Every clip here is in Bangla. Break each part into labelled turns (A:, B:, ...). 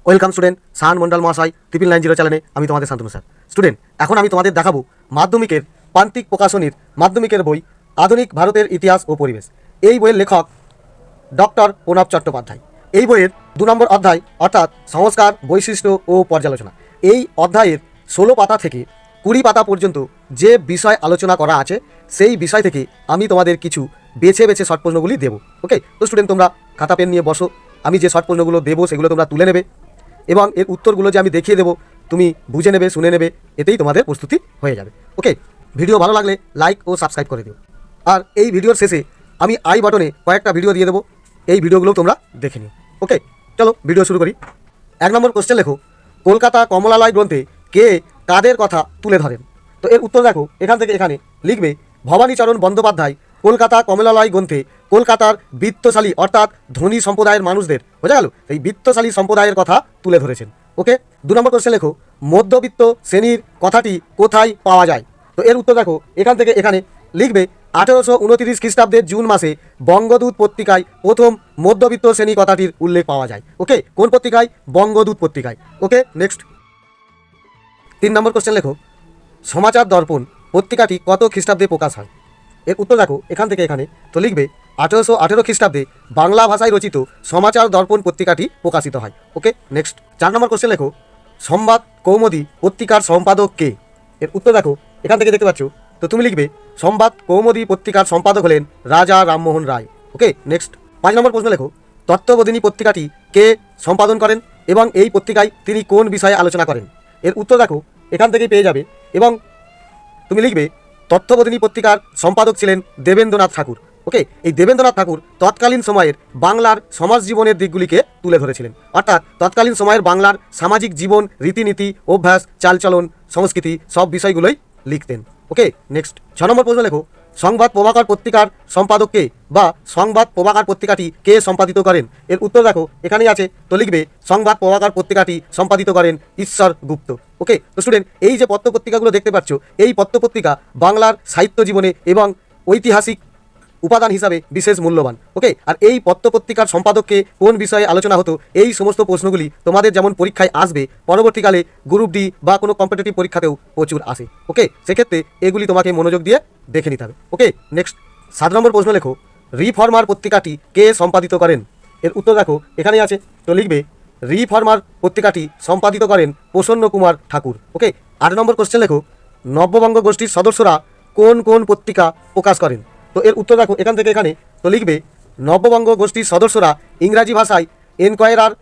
A: ওয়েলকাম স্টুডেন্ট, সান মন্ডল মহাশয় 9990 চ্যানেলে আমি তোমাদের শান্তনু স্যার। স্টুডেন্ট, এখন আমি তোমাদের দেখাবো মাধ্যমিকের প্রান্তিক প্রকাশনীর মাধ্যমিকের বই আধুনিক ভারতের ইতিহাস ও পরিবেশ। এই বইয়ের লেখক ডক্টর প্রণব চট্টোপাধ্যায়। এই বইয়ের 2 নম্বর অধ্যায় অর্থাৎ সংস্কার, বৈশিষ্ট্য ও পর্যালোচনা। এই অধ্যায়ের 16 পাতা থেকে 20 পাতা পর্যন্ত যে বিষয় আলোচনা করা আছে সেই বিষয় থেকে আমি তোমাদের কিছু বেছে বেছে শর্ট প্রশ্নগুলি দেবো। ওকে, তো স্টুডেন্ট তোমরা খাতা পেন নিয়ে বসো। আমি যে শর্ট প্রশ্নগুলো দেবো সেগুলো তোমরা তুলে নেবে এবং এর উত্তরগুলো যে আমি দেখিয়ে দেবো তুমি বুঝে নেবে, শুনে নেবে, এতেই তোমাদের প্রস্তুতি হয়ে যাবে। ওকে, ভিডিও ভালো লাগলে লাইক ও সাবস্ক্রাইব করে দিও। আর এই ভিডিওর শেষে আমি আই বাটনে কয়েকটা ভিডিও দিয়ে দেবো, এই ভিডিওগুলো তোমরা দেখে নিও। ওকে, চলো ভিডিও শুরু করি। 1 নম্বর কোশ্চেন লেখো, কলকাতা কমলালয় গ্রন্থে কে কাদের কথা তুলে ধরেন? তো এর উত্তর দেখো, এখান থেকে এখানে লিখবে ভবানীচরণ বন্দ্যোপাধ্যায় কলকাতা কমলালয় গ্রন্থে কলকাতার বিত্তশালী অর্থাৎ ধনী সম্প্রদায়ের মানুষদের, বোঝা গেল, এই বিত্তশালী সম্প্রদায়ের কথা তুলে ধরেছেন। ওকে, 2 নম্বর কোশ্চেন লেখো, মধ্যবিত্ত শ্রেণীর কথাটি কোথায় পাওয়া যায়? তো এর উত্তর দেখো, এখান থেকে এখানে লিখবে 1829 খ্রিস্টাব্দের জুন মাসে বঙ্গদূত পত্রিকায় প্রথম মধ্যবিত্ত শ্রেণী কথাটির উল্লেখ পাওয়া যায়। ওকে, কোন পত্রিকায়? বঙ্গদূত পত্রিকায়। ওকে, নেক্সট 3 নম্বর কোশ্চেন লেখো, সমাচার দর্পণ পত্রিকাটি কত খ্রিস্টাব্দে প্রকাশ হয়? এর উত্তর দেখো, এখান থেকে এখানে তো লিখবে 1818 খ্রিস্টাব্দে বাংলা ভাষায় রচিত সমাচার দর্পণ পত্রিকাটি প্রকাশিত হয়। ওকে, নেক্সট 4 নম্বর কোশ্চেন লেখো, সংবাদ কৌমুদী পত্রিকার সম্পাদক কে? এর উত্তর দেখো, এখান থেকে দেখতে পাচ্ছ, তো তুমি লিখবে সংবাদ কৌমুদী পত্রিকার সম্পাদক হলেন রাজা রামমোহন রায়। ওকে, নেক্সট 5 নম্বর প্রশ্ন লেখো, তত্ত্ববোধিনী পত্রিকাটি কে সম্পাদন করেন এবং এই পত্রিকায় তিনি কোন বিষয়ে আলোচনা করেন? এর উত্তর দেখো, এখান থেকেই পেয়ে যাবে এবং তুমি লিখবে তত্ত্ববোধিনী পত্রিকার সম্পাদক ছিলেন দেবেন্দ্রনাথ ঠাকুর। ওকে, এই দেবেন্দ্রনাথ ঠাকুর তৎকালীন সময়ের বাংলার সমাজ জীবনের দিকগুলিকে তুলে ধরেছিলেন, অর্থাৎ তৎকালীন সময়ের বাংলার সামাজিক জীবন, রীতিনীতি, অভ্যাস, চালচলন, সংস্কৃতি সব বিষয়গুলোই লিখতেন। ওকে, নেক্সট 6 নম্বর প্রশ্ন লেখো, সংবাদ প্রভাকর পত্রিকার সম্পাদক কে বা সংবাদ প্রভাকর পত্রিকাটি কে সম্পাদিত করেন? এর উত্তর দেখো, এখানেই আছে, তো লিখবে সংবাদ প্রভাকর পত্রিকাটি সম্পাদিত করেন ঈশ্বর গুপ্ত। ওকে, তো স্টুডেন্ট, এই যে পত্রপত্রিকাগুলো দেখতে পাচ্ছ, এই পত্রপত্রিকা বাংলার সাহিত্য জীবনে এবং ঐতিহাসিক উপাদান হিসাবে বিশেষ মূল্যবান। ওকে, আর এই পত্রপত্রিকার সম্পাদককে কোন বিষয়ে আলোচনা হতো, এই সমস্ত প্রশ্নগুলি তোমাদের যেমন পরীক্ষায় আসবে, পরবর্তীকালে গ্রুপ ডি বা কোনো কম্পিটিটিভ পরীক্ষাতেও প্রচুর আসে। ওকে, সেক্ষেত্রে এগুলি তোমাকে মনোযোগ দিয়ে দেখে নিতে হবে। ওকে, নেক্সট 7 নম্বর প্রশ্ন লেখো, রিফর্মার পত্রিকাটি কে সম্পাদিত করেন? এর উত্তর দেখো, এখানেই আছে, তো লিখবে রিফর্মার পত্রিকাটি সম্পাদিত করেন প্রসন্ন কুমার ঠাকুর। ওকে, 8 নম্বর কোশ্চেন লেখো, নব্যবঙ্গ গোষ্ঠীর সদস্যরা কোন কোন পত্রিকা প্রকাশ করেন? তো এর উত্তর দেখো, এখান থেকে এখানে, তো লিখবে নব্যবঙ্গ গোষ্ঠীর সদস্যরা ইংরাজি ভাষায় এনকোয়ারার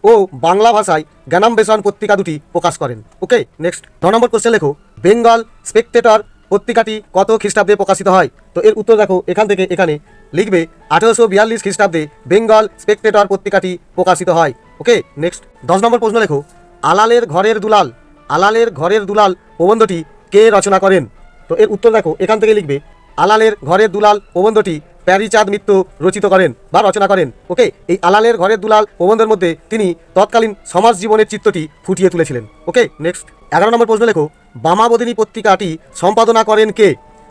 A: ও বাংলা ভাষায় জ্ঞানান্বেষণ পত্রিকা দুটি প্রকাশ করেন। ওকে, নেক্সট 9 নম্বর কোশ্চেন লেখো, বেঙ্গল স্পেকটেটর পত্রিকাটি কত খ্রিস্টাব্দে প্রকাশিত হয়? তো এর উত্তর দেখো, এখান থেকে এখানে লিখবে 1842 খ্রিস্টাব্দে বেঙ্গল স্পেকটেটর পত্রিকাটি প্রকাশিত হয়। ওকে, নেক্সট 10 নম্বর প্রশ্ন লেখো, আলালের ঘরের দুলাল, আলালের ঘরের দুলাল প্রবন্ধটি কে রচনা করেন? তো এর উত্তর দেখো, এখান থেকে লিখবে আলালের ঘরের দুলাল প্রবন্ধটি প্যারীচাঁদ মিত্র রচিত করেন বা রচনা করেন। ওকে, এই আলালের ঘরের দুলাল প্রবন্ধের মধ্যে তিনি তৎকালীন সমাজ জীবনের চিত্রটি ফুটিয়ে তুলেছিলেন। ওকে, নেক্সট 11 নম্বর প্রশ্ন লেখো, বামাবোধিনী পত্রিকাটি সম্পাদনা করেন কে?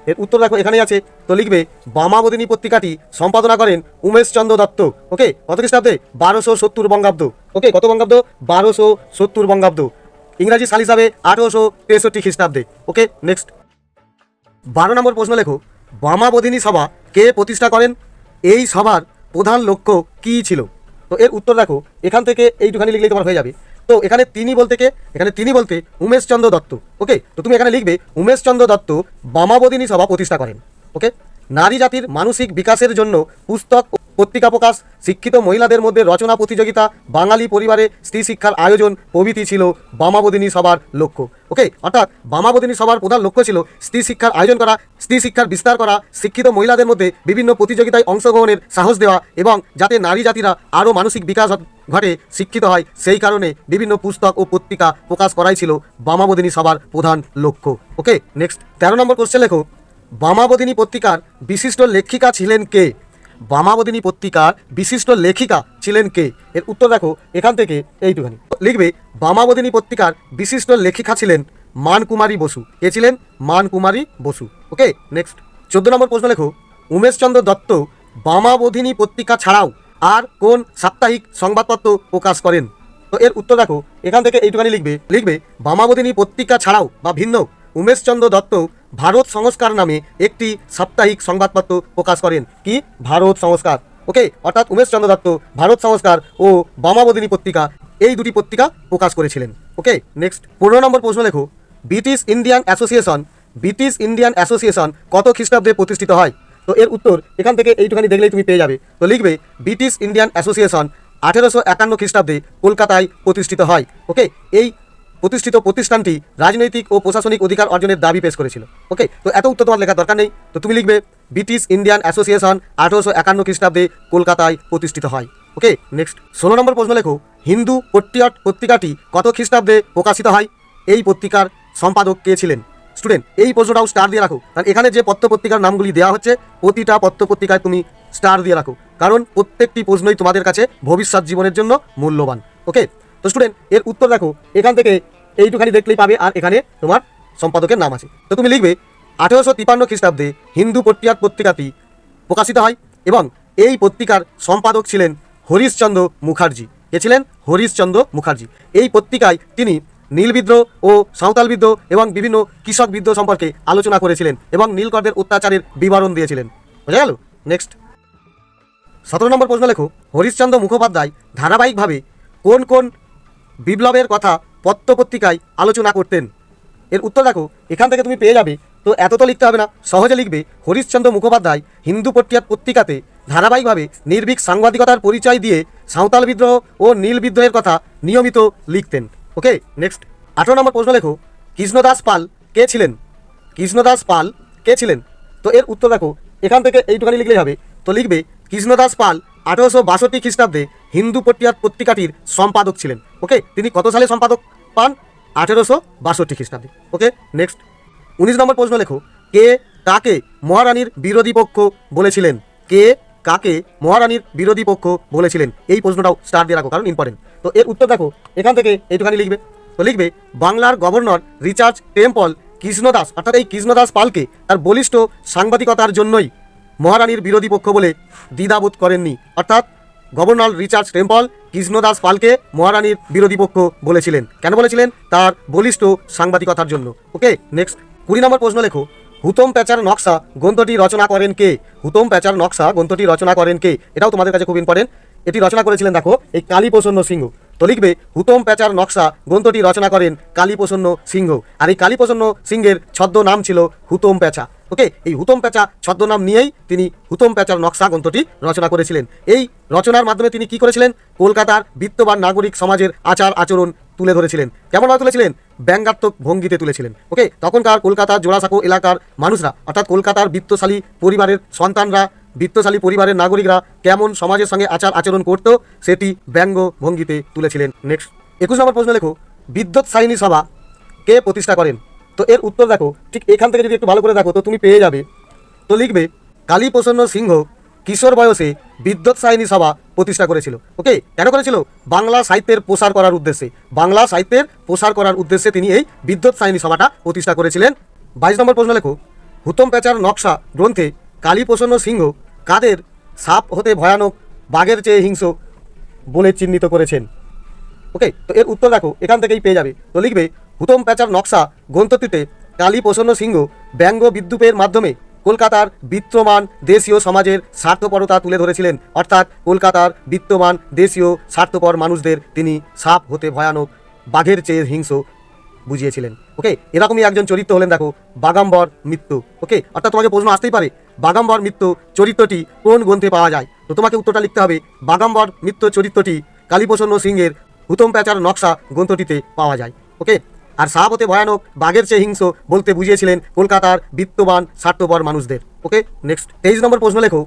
A: এর উত্তর দেখো, এখানেই আছে, তো লিখবে বামাবোধিনী পত্রিকাটি সম্পাদনা করেন উমেশচন্দ্র দত্ত। ওকে, কত খ্রিস্টাব্দে? 1270 বঙ্গাব্দ। ওকে, কত বঙ্গাব্দ? 1270 বঙ্গাব্দ। ইংরাজি সাল হিসাবে 1863 খ্রিস্টাব্দে। ওকে, নেক্সট 12 নম্বর প্রশ্ন লেখো, বামাবোধিনী সভা কে প্রতিষ্ঠা করেন? এই সভার প্রধান লক্ষ্য কী ছিল? তো এর উত্তর দেখো, এখান থেকে এইটুখানি লিখলেই তোমার হয়ে যাবে। তো এখানে তিনি বলতে কে? এখানে তিনি বলতে উমেশচন্দ্র দত্ত। ওকে, তো তুমি এখানে লিখবে উমেশচন্দ্র দত্ত বামাবোধিনী সভা প্রতিষ্ঠা করেন। ওকে, নারী জাতির মানসিক বিকাশের জন্য পুস্তক পত্রিকা প্রকাশ, শিক্ষিত মহিলাদের মধ্যে রচনা প্রতিযোগিতা, বাঙালি পরিবারে স্ত্রী শিক্ষার আয়োজন প্রভৃতি ছিল বামাবোধিনী সভার লক্ষ্য। ওকে, অর্থাৎ বামাবোধিনী সভার প্রধান লক্ষ্য ছিল স্ত্রী শিক্ষার আয়োজন করা, স্ত্রী শিক্ষার বিস্তার করা, শিক্ষিত মহিলাদের মধ্যে বিভিন্ন প্রতিযোগিতায় অংশগ্রহণের সাহস দেওয়া এবং যাতে নারী জাতিরা আরও মানসিক বিকাশ ঘটে, শিক্ষিত হয়, সেই কারণে বিভিন্ন পুস্তক ও পত্রিকা প্রকাশ করাই ছিল বামাবোধিনী সভার প্রধান লক্ষ্য। ওকে, নেক্সট 13 নম্বর কোশ্চেন লেখো, বামাবোধিনী পত্রিকার বিশিষ্ট লেখিকা ছিলেন কে? বামাবোধিনী পত্রিকার বিশিষ্ট লেখিকা ছিলেন কে? এর উত্তর দেখো, এখান থেকে এইটুখানি লিখবে বামাবোধিনী পত্রিকার বিশিষ্ট লেখিকা ছিলেন মানকুমারী বসু। কে ছিলেন? মানকুমারী বসু। ওকে, নেক্সট 14 নম্বর প্রশ্ন লেখো, উমেশচন্দ্র দত্ত বামাবোধিনী পত্রিকা ছাড়াও আর কোন সাপ্তাহিক সংবাদপত্র প্রকাশ করেন? তো এর উত্তর দেখো, এখান থেকে এইটুখানি লিখবে বামাবদিনী পত্রিকা ছাড়াও বা ভিন্ন উমেশচন্দ্র দত্ত ভারত সংস্কার নামে একটি সাপ্তাহিক সংবাদপত্র প্রকাশ করেন। কি? ভারত সংস্কার। ওকে, অর্থাৎ উমেশচন্দ্র দত্ত ভারত সংস্কার ও বামাবদিনী পত্রিকা এই দুটি পত্রিকা প্রকাশ করেছিলেন। ওকে, নেক্সট 15 নম্বর প্রশ্ন লেখো, ব্রিটিশ ইন্ডিয়ান অ্যাসোসিয়েশন কত খ্রিস্টাব্দে প্রতিষ্ঠিত হয়? তো এর উত্তর এখান থেকে এইটুখানি দেখলেই তুমি পেয়ে যাবে। তো লিখবে ব্রিটিশ ইন্ডিয়ান অ্যাসোসিয়েশন 1851 খ্রিস্টাব্দে কলকাতায় প্রতিষ্ঠিত হয়। ওকে, এই প্রতিষ্ঠানটি রাজনৈতিক ও প্রশাসনিক অধিকার অর্জনের দাবি পেশ করেছিল। ওকে, তো এত উত্তর তোমার লেখার দরকার নেই। তো তুমি লিখবে ব্রিটিশ ইন্ডিয়ান অ্যাসোসিয়েশন 1851 খ্রিস্টাব্দে কলকাতায় প্রতিষ্ঠিত হয়। ওকে, নেক্সট 16 নম্বর প্রশ্ন লেখো, হিন্দু পেট্রিয়ট পত্রিকাটি কত খ্রিস্টাব্দে প্রকাশিত হয়? এই পত্রিকার সম্পাদক কে ছিলেন? স্টুডেন্ট, এই প্রশ্নটাও স্টার দিয়ে রাখো, কারণ এখানে যে পত্রপত্রিকার নামগুলি দেওয়া হচ্ছে প্রতিটা পত্রপত্রিকায় তুমি স্টার দিয়ে রাখো, কারণ প্রত্যেকটি প্রশ্নই তোমাদের কাছে ভবিষ্যৎ জীবনের জন্য মূল্যবান। ওকে, তো স্টুডেন্ট এর উত্তর দেখো, এখান থেকে এইটুখানি দেখলেই পাবে, আর এখানে তোমার সম্পাদকের নাম আছে। তো তুমি লিখবে 1853 খ্রিস্টাব্দে হিন্দু পেট্রিয়ট পত্রিকাটি প্রকাশিত হয় এবং এই পত্রিকার সম্পাদক ছিলেন হরিশচন্দ্র মুখার্জি। কে ছিলেন? হরিশচন্দ্র মুখার্জি। এই পত্রিকায় তিনি নীল বিদ্রোহ ও সাঁওতাল বিদ্রোহ এবং বিভিন্ন কৃষক বিদ্রোহ সম্পর্কে আলোচনা করেছিলেন এবং নীলকরদের অত্যাচারের বিবরণ দিয়েছিলেন। বোঝা গেল? নেক্সট 17 নম্বর প্রশ্ন লেখো, হরিশচন্দ্র মুখোপাধ্যায় ধারাবাহিকভাবে কোন কোন বিপ্লবের কথা পত্রপত্রিকায় আলোচনা করতেন? এর উত্তর দেখো, এখান থেকে তুমি পেয়ে যাবে। তো এত তো লিখতে হবে না, সহজে লিখবে হরিশচন্দ্র মুখোপাধ্যায় হিন্দু পেট্রিয়ট পত্রিকাতে ধারাবাহিকভাবে নির্ভীক সাংবাদিকতার পরিচয় দিয়ে সাঁওতাল বিদ্রোহ ও নীল বিদ্রোহের কথা নিয়মিত লিখতেন। ওকে, নেক্সট 18 নম্বর প্রশ্ন লেখো, কৃষ্ণদাস পাল কে ছিলেন? কৃষ্ণদাস পাল কে ছিলেন? তো এর উত্তর দেখো, এখান থেকে এইটুখানি লিখলেই হবে। তো লিখবে কৃষ্ণদাস পাল 1862 খ্রিস্টাব্দে হিন্দু পেট্রিয়ট পত্রিকাটির সম্পাদক ছিলেন। ওকে, তিনি কত সালে সম্পাদক পান? 1862 খ্রিস্টাব্দে। ওকে, নেক্সট 19 নম্বর প্রশ্ন লেখো, কে কাকে মহারানীর বিরোধী পক্ষ বলেছিলেন? কে কাকে মহারানীর বিরোধী পক্ষ বলেছিলেন? এই প্রশ্নটাও স্টার দিয়ে রাখো, কারণ ইম্পর্টেন্ট। তো এর উত্তর দেখো, এখান থেকে এইটুখানি লিখবে। তো লিখবে বাংলার গভর্নর রিচার্ড টেম্পল কৃষ্ণদাস, অর্থাৎ এই কৃষ্ণদাস পালকে তার বলিষ্ঠ সাংবাদিকতার জন্যই মহারানীর বিরোধী পক্ষ বলে দ্বিধাবোধ করেননি। অর্থাৎ গভর্নর রিচার্ড টেম্পল কৃষ্ণদাস পালকে মহারানীর বিরোধী পক্ষ বলেছিলেন। কেন বলেছিলেন? তার বলিষ্ঠ সাংবাদিকতার জন্য। ওকে, নেক্সট 20 নম্বর প্রশ্ন লেখো, হুতম প্যাঁচার নকশা গ্রন্থটি রচনা করেন কে? হুতম প্যাঁচার নকশা গ্রন্থটি রচনা করেন কে? এটাও তোমাদের কাছে খুব ইম্পর্টেন্ট। এটি রচনা করেছিলেন দেখো এই কালীপ্রসন্ন সিংহ। তো লিখবে হুতম প্যাঁচার নকশা গ্রন্থটি রচনা করেন কালীপ্রসন্ন সিংহ, আর এই কালীপ্রসন্ন সিংহের ছদ্ম নাম ছিল হুতম প্যাঁচা। ওকে, এই হুতম প্যাঁচা ছদ্মনাম নিয়েই তিনি হুতম প্যাঁচার নকশা গ্রন্থটি রচনা করেছিলেন। এই রচনার মাধ্যমে তিনি কি করেছিলেন? কলকাতার বিত্তবান নাগরিক সমাজের আচার আচরণ তুলে ধরেছিলেন। কেমনভাবে তুলেছিলেন? ব্যঙ্গাত্মক ভঙ্গিতে তুলেছিলেন। ওকে, তখনকার কলকাতার জোড়াসাঁকো এলাকার মানুষরা, অর্থাৎ কলকাতার বিত্তশালী পরিবারের সন্তানরা, বিত্তশালী পরিবারের নাগরিকরা কেমন সমাজের সঙ্গে আচার আচরণ করত সেটি ব্যঙ্গ ভঙ্গিতে তুলেছিলেন। নেক্সট 21 নম্বর প্রশ্ন লেখো, বিদ্যুৎ সায়নী সভা কে প্রতিষ্ঠা করেন? তো এর উত্তর দেখো, ঠিক এখান থেকে যদি একটু ভালো করে দেখো তো তুমি পেয়ে যাবে। তো লিখবে কালীপ্রসন্ন সিংহ কিশোর বয়সে বিদ্যুৎ সায়নী সভা প্রতিষ্ঠা করেছিল। ওকে, কেন করেছিল? বাংলা সাহিত্যের প্রসার করার উদ্দেশ্যে। বাংলা সাহিত্যের প্রসার করার উদ্দেশ্যে তিনি এই বিদ্যুৎ সায়নী সভাটা প্রতিষ্ঠা করেছিলেন। 22 নম্বর প্রশ্ন লেখো, হুতম প্যাঁচার নকশা গ্রন্থে কালীপ্রসন্ন সিংহ কাদের সাপ হতে ভয়ানক বাঘের চেয়ে হিংস্র বলে চিহ্নিত করেছেন? ওকে, তো এর উত্তর দেখো, এখান থেকেই পেয়ে যাবে। তো লিখবে হুতম প্যাঁচার নকশা গ্রন্থটিতে কালীপ্রসন্ন সিংহ ব্যঙ্গ বিদ্রূপের মাধ্যমে কলকাতার বিত্তমান দেশীয় সমাজের স্বার্থপরতা তুলে ধরেছিলেন। অর্থাৎ কলকাতার বিত্তমান দেশীয় স্বার্থপর মানুষদের তিনি সাপ হতে ভয়ানক বাঘের চেয়ে হিংস্র বুঝিয়েছিলেন। ওকে, এরকমই একজন চরিত্র হলেন দেখো বাগাম্বর মিত্র। ওকে, অর্থাৎ তোমাকে প্রশ্ন আসতেই পারে বাগাম্বর মিত্র চরিত্রটি কোন গ্রন্থে পাওয়া যায়? তো তোমাকে উত্তরটা লিখতে হবে বাগাম্বর মিত্র চরিত্রটি কালীপ্রসন্ন সিংহের হুতম প্যাঁচার নকশা গ্রন্থটিতে পাওয়া যায়। ওকে, আর সাপ হতে ভয়ানক বাঘের চেয়ে হিংস্র বলতে বুঝিয়েছিলেন কলকাতার বিত্তবান স্বার্থপর মানুষদের। ওকে, নেক্সট 23 নম্বর প্রশ্ন লেখো,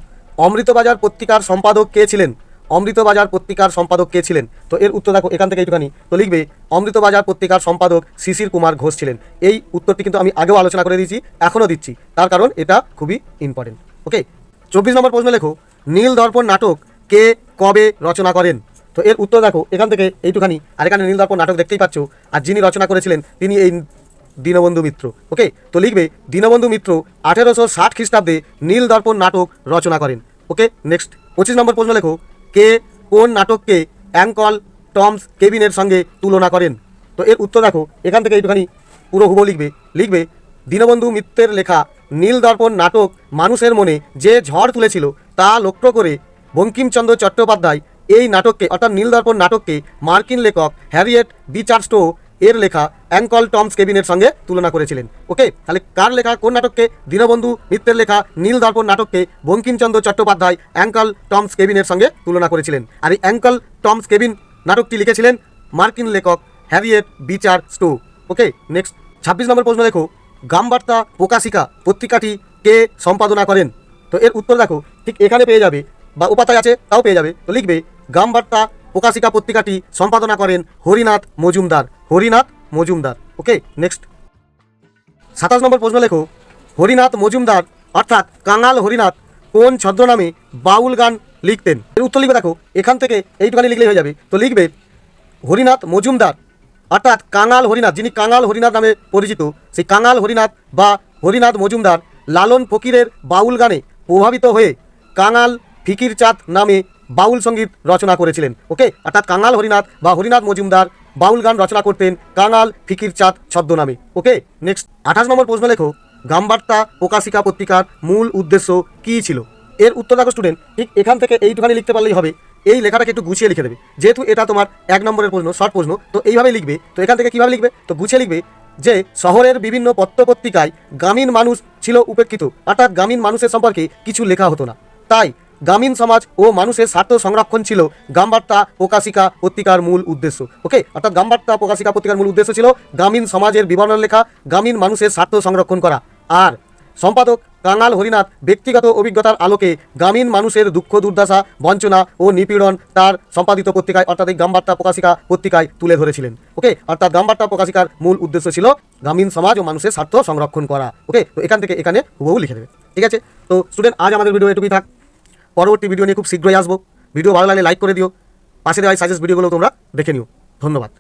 A: অমৃতবাজার পত্রিকার সম্পাদক কে ছিলেন? অমৃতবাজার পত্রিকার সম্পাদক কে ছিলেন? তো এর উত্তর দেখো, এখান থেকে একটুখানি। তো লিখবে অমৃতবাজার পত্রিকার সম্পাদক শিশির কুমার ঘোষ ছিলেন। এই উত্তরটি কিন্তু আমি আগেও আলোচনা করে দিয়েছি, এখনও দিচ্ছি, তার কারণ এটা খুবই ইম্পর্টেন্ট। ওকে, 24 নম্বর প্রশ্ন লেখো, নীল দর্পণ নাটক কে কবে রচনা করেন? তো এর উত্তর দেখো, এখান থেকে এইটুখানি। আর এখানে নীল দর্পণ নাটক দেখতেই পাচ্ছ, আর যিনি রচনা করেছিলেন তিনি এই দীনবন্ধু মিত্র। ওকে, তো লিখবে দীনবন্ধু মিত্র 1860 খ্রিস্টাব্দে নীল দর্পণ নাটক রচনা করেন। ওকে, নেক্সট 25 নম্বর প্রশ্ন লেখো, কে কোন নাটককে টমস কেবিনের সঙ্গে তুলনা করেন? তো এর উত্তর দেখো, এখান থেকে একটুখানি পুরো হুবহু লিখবে দীনবন্ধু মিত্রের লেখা নীলদর্পণ নাটক মানুষের মনে যে ঝড় তুলেছিল তা লক্ষ্য করে বঙ্কিমচন্দ্র চট্টোপাধ্যায় এই নাটককে অর্থাৎ নীলদর্পণ নাটককে মার্কিন লেখক হ্যারিয়েট বিচার স্টো এর লেখা অ্যাঙ্কল টমস কেবিনের সঙ্গে তুলনা করেছিলেন। ওকে, তাহলে কার লেখা কোন নাটককে? দীনবন্ধু মিত্রের লেখা নীলদর্পণ নাটককে বঙ্কিমচন্দ্র চট্টোপাধ্যায় অ্যাঙ্কল টমস কেবিনের সঙ্গে তুলনা করেছিলেন। আর এই অ্যাঙ্কল টমস কেবিন নাটকটি লিখেছিলেন মার্কিন লেখক হ্যারিয়েট বিচার স্টো। ওকে, নেক্সট 26 নম্বর প্রশ্ন দেখো, গ্রামবার্তা প্রকাশিকা পত্রিকাটি কে সম্পাদনা করেন? তো এর উত্তর দেখো, ঠিক এখানে পেয়ে যাবে বা উপাতায় আছে তাও পেয়ে যাবে। তো লিখবে গ্রামবার্তা প্রকাশিকা পত্রিকাটি সম্পাদনা করেন হরিনাথ মজুমদার। হরিনাথ মজুমদার। ওকে, নেক্সট 27 নম্বর প্রশ্ন লেখো, হরিনাথ মজুমদার অর্থাৎ কাঙাল হরিনাথ কোন ছদ্মনামে বাউল গান লিখতেন? এর উত্তর লিখবে দেখো, এখান থেকে এইটুখানি লিখলেই হয়ে যাবে। তো লিখবে হরিনাথ মজুমদার অর্থাৎ কাঙাল হরিনাথ, যিনি কাঙাল হরিনাথ নামে পরিচিত, সেই কাঙাল হরিনাথ বা হরিনাথ মজুমদার লালন ফকিরের বাউল গানে প্রভাবিত হয়ে কাঙাল ফিকির চাঁদ নামে বাউল সঙ্গীত রচনা করেছিলেন। ওকে, অর্থাৎ কাঙাল হরিনাথ বা হরিনাথ মজুমদার বাউল গান রচনা করতেন কাঙাল ফিকির চাঁদ ছদ্মনামে। ওকে, নেক্সট 28 নম্বর প্রশ্ন লেখো, গ্রামবার্তা প্রকাশিকা পত্রিকার মূল উদ্দেশ্য কী ছিল? এর উত্তর দেখো স্টুডেন্ট, ঠিক এখান থেকে এইটুখানি লিখতে পারলেই হবে। এই লেখাটাকে একটু গুছিয়ে লিখে দেবে, যেহেতু এটা তোমার 1 নম্বরের প্রশ্ন, শর্ট প্রশ্ন, তো এইভাবে লিখবে। তো এখান থেকে কীভাবে লিখবে? তো গুছিয়ে লিখবে যে শহরের বিভিন্ন পত্রপত্রিকায় গ্রামীণ মানুষ ছিল উপেক্ষিত, অর্থাৎ গ্রামীণ মানুষের সম্পর্কে কিছু লেখা হতো না। তাই গ্রামীণ সমাজ ও মানুষের স্বার্থ সংরক্ষণ ছিল গ্রামবার্তা প্রকাশিকা পত্রিকার মূল উদ্দেশ্য। ওকে, অর্থাৎ গ্রামবার্তা প্রকাশিকা পত্রিকার মূল উদ্দেশ্য ছিল গ্রামীণ সমাজের বিবরণ লেখা, গ্রামীণ মানুষের স্বার্থ সংরক্ষণ করা। আর সম্পাদক কাঙাল হরিনাথ ব্যক্তিগত অভিজ্ঞতার আলোকে গ্রামীণ মানুষের দুঃখ দুর্দশা বঞ্চনা ও নিপীড়ন তার সম্পাদিত পত্রিকায় অর্থাৎ এই গ্রামবার্তা প্রকাশিকা পত্রিকায় তুলে ধরেছিলেন। ওকে, অর্থাৎ গ্রামবার্তা প্রকাশিকার মূল উদ্দেশ্য ছিল গ্রামীণ সমাজ ও মানুষের স্বার্থ সংরক্ষণ করা। ওকে, তো এখান থেকে এখানে হুবহু লিখে দেবে। ঠিক আছে, তো স্টুডেন্ট আজ আমাদের ভিডিও এটুকুই থাক। পরবর্তী ভিডিও নিয়ে খুব শীঘ্রই আসবো। ভিডিও ভালো লাগলে লাইক করে দিও, পাশে দেওয়া সাজেস্ট ভিডিওগুলো তোমরা দেখে নিও। ধন্যবাদ।